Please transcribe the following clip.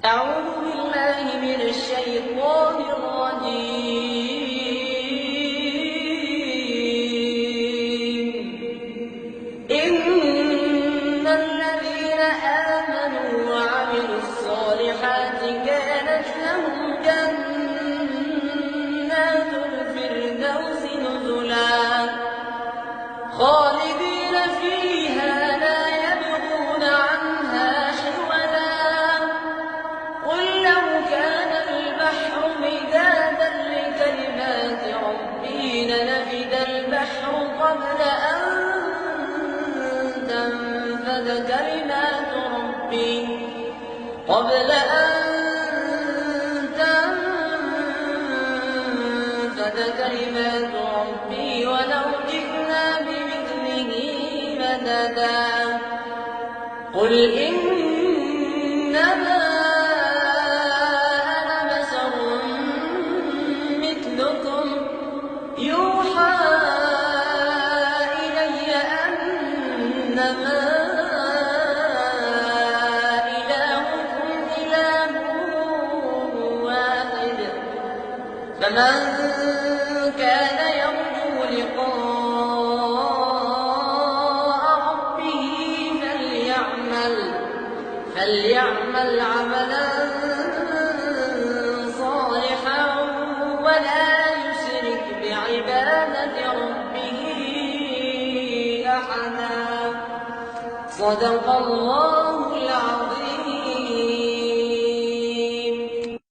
أعوذ بالله من الشيطان الرجيم. إن الذين آمنوا وعملوا الصالحات كانت لهم جنات الفردوس نزلا خالدين فيها لا يبغون عنها حولا. قل لو كان البحر مدادا لكلمات ربي لنفد البحر قبل أن تنفد كلمات ربي ولو جئنا بمثله مددا. قل إنما أنا بشر مثلكم يوحى إلي أنما إلهكم إله واحد. فمن كان يرجو لقاء ربه فليعمل عملا صالحا ولا يشرك بعبادة ربه أحدا. صدق الله.